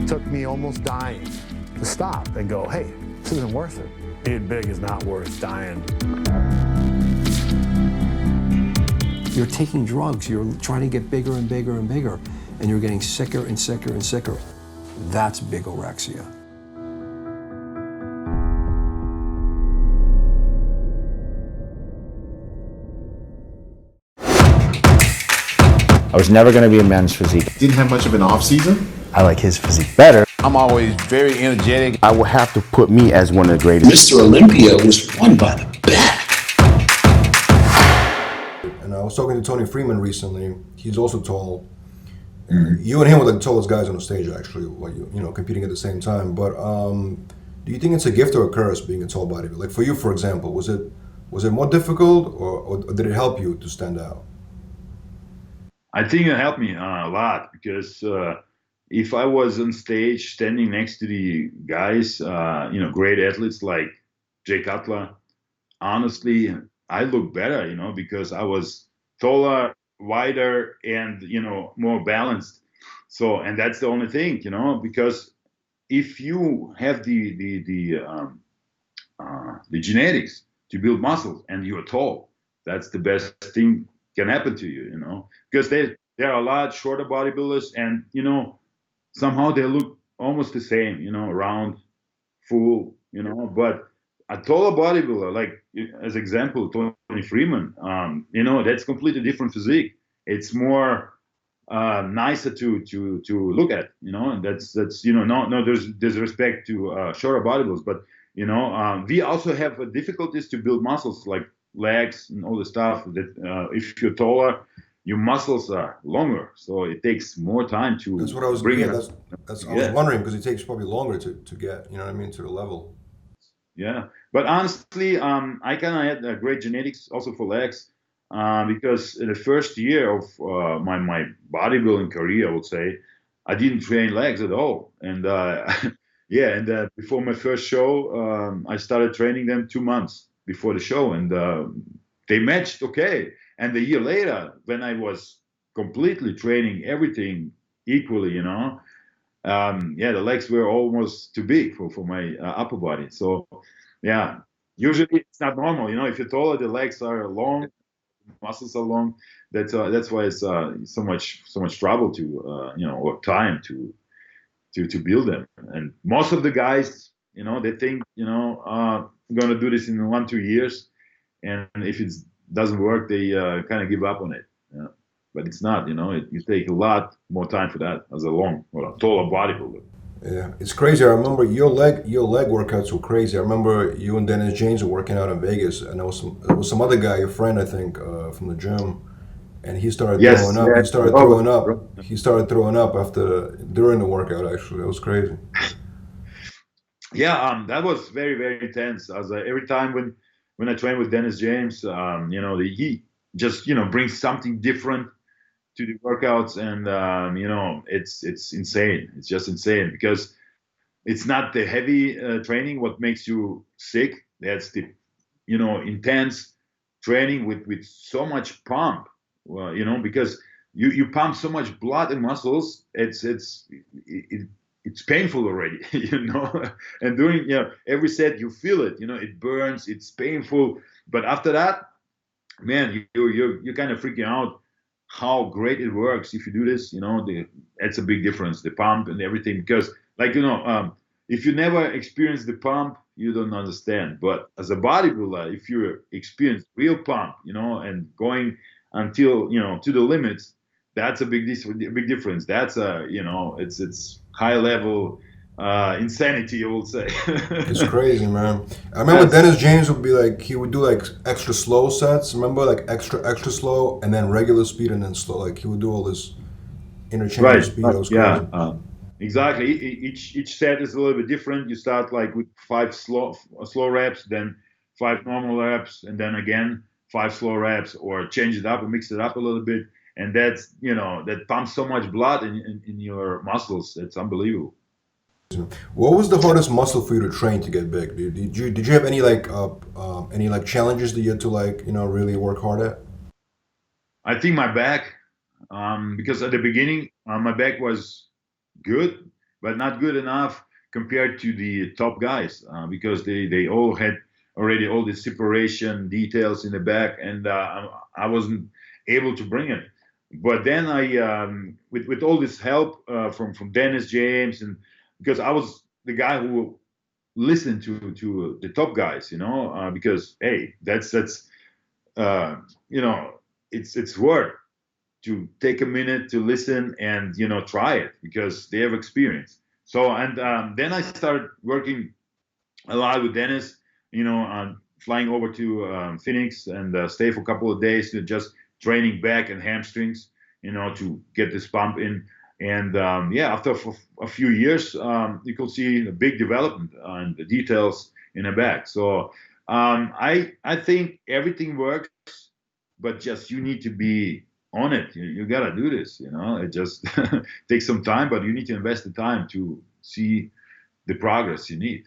It took me almost dying to stop and go, hey, this isn't worth it. Being big is not worth dying. You're taking drugs, you're trying to get bigger and bigger and bigger, and you're getting sicker and sicker and sicker. That's bigorexia. I was never going to be a men's physique. Didn't have much of an off season. I like his physique better. I'm always very energetic. I will have to put me as one of the greatest. Mr. Olympia was won by the back. And I was talking to Tony Freeman recently. He's also tall. You and him were the tallest guys on the stage, actually, like you know, competing at the same time. But do you think it's a gift or a curse being a tall bodybuilder? Like for you, for example, was it more difficult, or did it help you to stand out? I think it helped me a lot, because if I was on stage standing next to the guys, great athletes like Jay Cutler, honestly, I look better, because I was taller, wider, and, more balanced. So, and that's the only thing, because if you have the genetics to build muscles and you're tall, that's the best thing can happen to you, because there are a lot shorter bodybuilders, and somehow they look almost the same, round, full, but a taller bodybuilder, like as example, Tony Freeman, that's completely different physique. It's more nicer to look at, and that's no there's respect to shorter bodybuilders, but we also have difficulties to build muscles like legs and all the stuff that if you're taller, your muscles are longer, so it takes more time to. That's what I was. Bring yeah, it. that's I was wondering, because it takes probably longer to get, to the level. Yeah, but honestly, I kind of had great genetics also for legs, because in the first year of my bodybuilding career, I would say, I didn't train legs at all, and before my first show, I started training them 2 months before the show, and they matched okay. And the year later, when I was completely training everything equally, the legs were almost too big for my upper body. So, yeah, usually it's not normal. If you're taller, the legs are long, muscles are long. That's why it's so much trouble to or time to build them. And most of the guys, they think I'm gonna do this in 1-2 years, and if it doesn't work, they kind of give up on it. Yeah. But it's not, you take a lot more time for that as a taller bodybuilder. Yeah, it's crazy. I remember your leg workouts were crazy. I remember you and Dennis James were working out in Vegas, and there was some other guy, your friend, I think, from the gym, and he started throwing up. He started throwing up. He started throwing up during the workout. Actually, that was crazy. Yeah, that was very, very intense. As every time when I train with Dennis James, he just brings something different to the workouts, and it's insane. It's just insane, because it's not the heavy training what makes you sick. That's the intense training with so much pump. Well, because you pump so much blood and muscles. It's painful already, and during every set you feel it, it burns, it's painful, but after that, man, you're kind of freaking out how great it works if you do this. It's a big difference, the pump and everything, because like if you never experience the pump, you don't understand. But as a bodybuilder, if you experience real pump, and going until to the limits, that's a big difference. That's it's high level insanity, I will say. It's crazy, man. I remember Dennis James would be like, he would do like extra slow sets. Remember, like extra slow, and then regular speed, and then slow. Like he would do all this interchangeable speed. That was crazy. Yeah, exactly. Each set is a little bit different. You start like with 5 slow reps, then 5 normal reps, and then again 5 slow reps, or change it up and mix it up a little bit. And that's that pumps so much blood in your muscles. It's unbelievable. What was the hardest muscle for you to train to get big? Did you have any challenges that you had to really work hard at? I think my back, because at the beginning my back was good, but not good enough compared to the top guys because they all had already all the separation details in the back, and I wasn't able to bring it. But then with all this help from Dennis James, and because I was the guy who listened to the top guys, because hey, that's it's worth to take a minute to listen and try it because they have experience. So and then I started working a lot with Dennis, flying over to Phoenix and stay for a couple of days to just training back and hamstrings, to get this pump in. And after a few years, you could see a big development on the details in the back. So I think everything works, but just you need to be on it. You got to do this. It just takes some time, but you need to invest the time to see the progress you need.